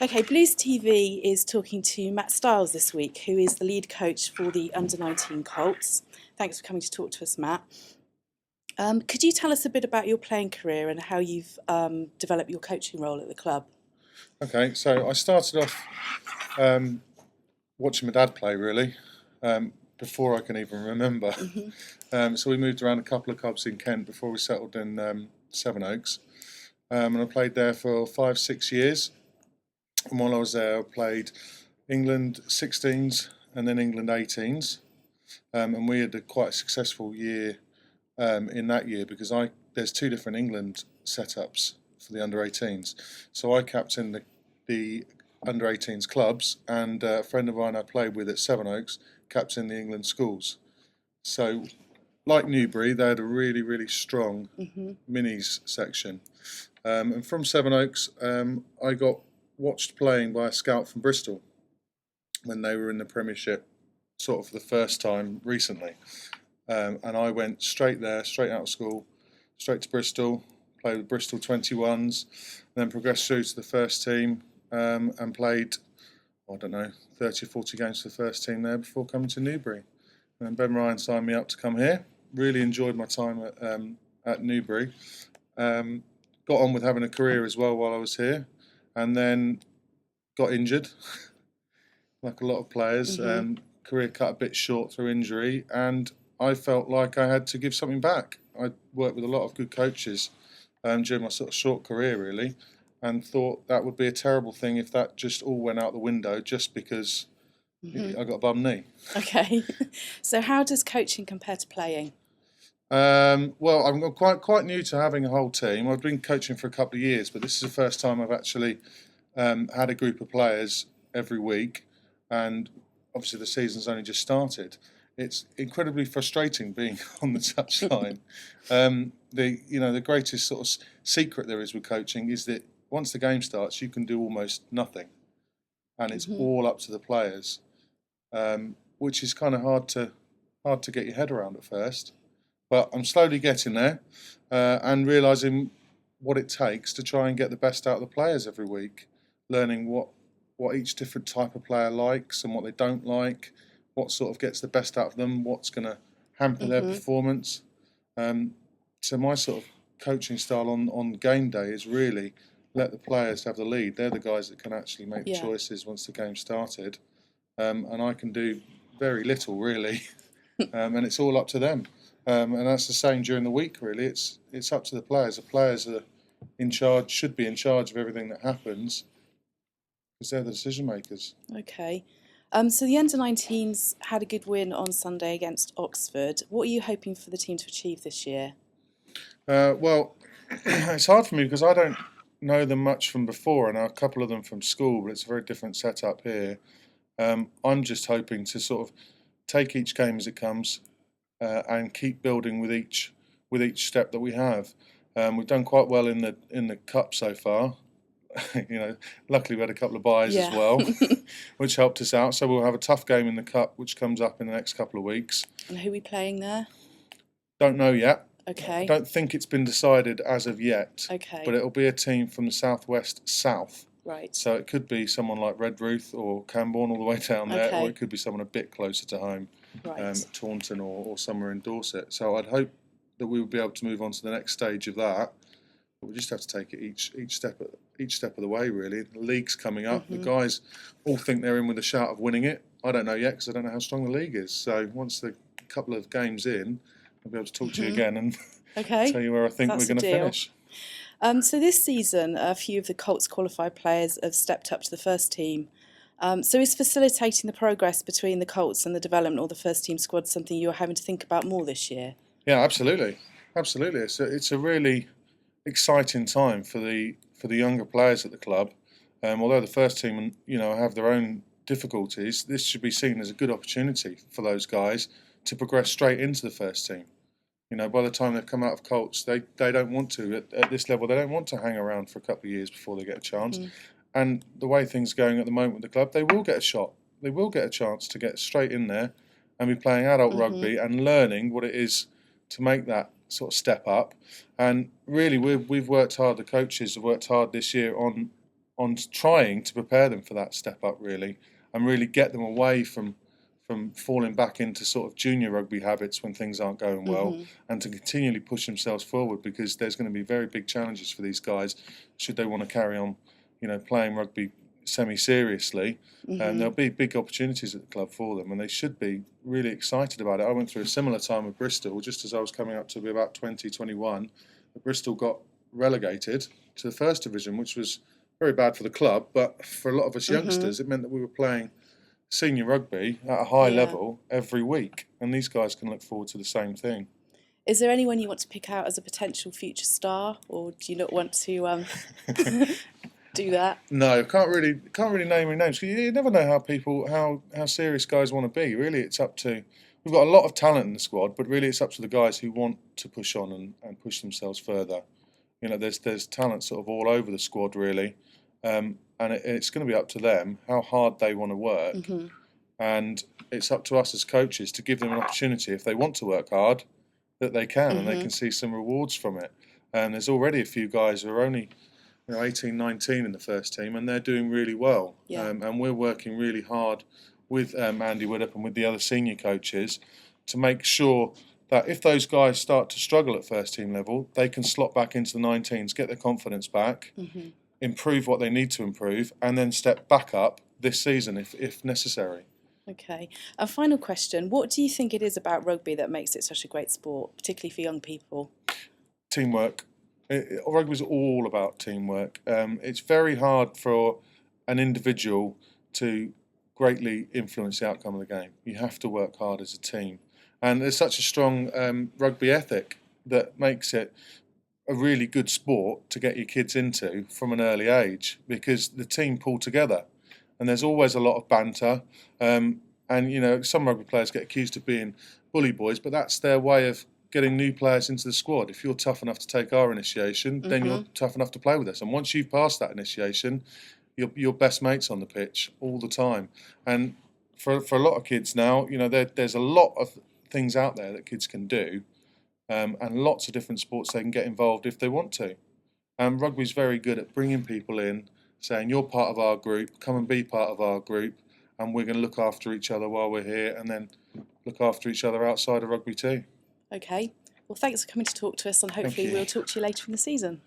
Okay, Blues TV is talking to Matt Stiles this week, who is the lead coach for the Under-19 Colts. Thanks for coming to talk to us, Matt. Could you tell us a bit about your playing career and how you've developed your coaching role at the club? Okay, so I started off watching my dad play, really, before I can even remember. So we moved around a couple of clubs in Kent before we settled in Sevenoaks. And I played there for 5-6 years. And while I was there, I played England 16s and then England 18s. And we had quite a successful year in that year because there's two different England setups for the under-18s. So I captained the under-18s clubs, and a friend of mine I played with at Sevenoaks captained the England schools. So, like Newbury, they had a really, really strong minis section. And from Sevenoaks, I got watched playing by a scout from Bristol when they were in the Premiership, sort of for the first time recently. And I went straight there, straight out of school, straight to Bristol, played with Bristol 21s, then progressed through to the first team and played, 30 or 40 games for the first team there before coming to Newbury. And Ben Ryan signed me up to come here. Really enjoyed my time at Newbury. Got on with having a career as well while I was here, and then got injured, like a lot of players. Career cut a bit short through injury, and I felt like I had to give something back. I worked with a lot of good coaches during my sort of short career, really, and thought that would be a terrible thing if that just all went out the window just because I got a bum knee. Okay, so how does coaching compare to playing? Well, I'm quite new to having a whole team. I've been coaching for a couple of years, but this is the first time I've actually had a group of players every week, and obviously the season's only just started. It's incredibly frustrating being on the touchline. The greatest sort of secret there is with coaching is that once the game starts, you can do almost nothing, and it's all up to the players, which is kind of hard to get your head around at first. But I'm slowly getting there and realising what it takes to try and get the best out of the players every week, learning what each different type of player likes and what they don't like, what sort of gets the best out of them, what's going to hamper their performance. So my sort of coaching style on game day is really let the players have the lead. They're the guys that can actually make the choices once the game's started. And I can do very little, really. And it's all up to them. And that's the same during the week, really. It's up to the players. The players are in charge, should be in charge of everything that happens, because they're the decision makers. Okay. So the Under-19s had a good win on Sunday against Oxford. What are you hoping for the team to achieve this year? Well, it's hard for me because I don't know them much from before. I know a couple of them from school, but it's a very different setup here. I'm just hoping to sort of take each game as it comes and keep building with each step that we have. We've done quite well in the cup so far. Luckily we had a couple of buys as well, which helped us out. So we'll have a tough game in the cup, which comes up in the next couple of weeks. And who are we playing there? Don't know yet. Okay. I don't think it's been decided as of yet. Okay. But it'll be a team from the southwest south. Right. So it could be someone like Redruth or Camborne all the way down there, or it could be someone a bit closer to home, Taunton or somewhere in Dorset. So I'd hope that we would be able to move on to the next stage of that. But we just have to take it each step of the way, really. The league's coming up. The guys all think they're in with a shout of winning it. I don't know yet because I don't know how strong the league is. So once the couple of games in, I'll be able to talk to you again and tell you where I think we're going to finish. So this season, a few of the Colts qualified players have stepped up to the first team. So is facilitating the progress between the Colts and the development or the first team squad something you're having to think about more this year? Yeah, absolutely. It's a really exciting time for the younger players at the club. Although the first team, have their own difficulties, this should be seen as a good opportunity for those guys to progress straight into the first team. By the time they've come out of Colts, they don't want to at this level. They don't want to hang around for a couple of years before they get a chance. And the way things are going at the moment with the club, they will get a shot. They will get a chance to get straight in there and be playing adult rugby and learning what it is to make that sort of step up. And really, we've worked hard. The coaches have worked hard this year on trying to prepare them for that step up, really, and really get them away from falling back into sort of junior rugby habits when things aren't going well, and to continually push themselves forward, because there's going to be very big challenges for these guys should they want to carry on, playing rugby semi-seriously. And there'll be big opportunities at the club for them, and they should be really excited about it. I went through a similar time with Bristol, just as I was coming up to be about 20, 21. Bristol got relegated to the first division, which was very bad for the club, but for a lot of us youngsters, it meant that we were playing senior rugby at a high level every week, and these guys can look forward to the same thing. Is there anyone you want to pick out as a potential future star, or do you not want to do that? No, can't really name any names, because you never know how serious guys want to be. Really, it's up to. We've got a lot of talent in the squad, but really it's up to the guys who want to push on and push themselves further. There's talent sort of all over the squad, really. And it's going to be up to them how hard they want to work, and it's up to us as coaches to give them an opportunity, if they want to work hard, that they can, and they can see some rewards from it. And there's already a few guys who are only 18, 19 in the first team, and they're doing really well. And we're working really hard with Andy Widdop and with the other senior coaches to make sure that if those guys start to struggle at first team level, they can slot back into the 19s, get their confidence back, improve what they need to improve, and then step back up this season if necessary. Okay. A final question. What do you think it is about rugby that makes it such a great sport, particularly for young people? Teamwork. Rugby is all about teamwork. It's very hard for an individual to greatly influence the outcome of the game. You have to work hard as a team. And there's such a strong rugby ethic that makes it a really good sport to get your kids into from an early age, because the team pull together, and there's always a lot of banter. And some rugby players get accused of being bully boys, but that's their way of getting new players into the squad. If you're tough enough to take our initiation, then you're tough enough to play with us. And once you've passed that initiation, you're best mates on the pitch all the time. And for a lot of kids now, there's a lot of things out there that kids can do. And lots of different sports they can get involved if they want to. And rugby's very good at bringing people in, saying, you're part of our group, come and be part of our group, and we're going to look after each other while we're here, and then look after each other outside of rugby too. Okay. Well, thanks for coming to talk to us, and hopefully we'll talk to you later in the season.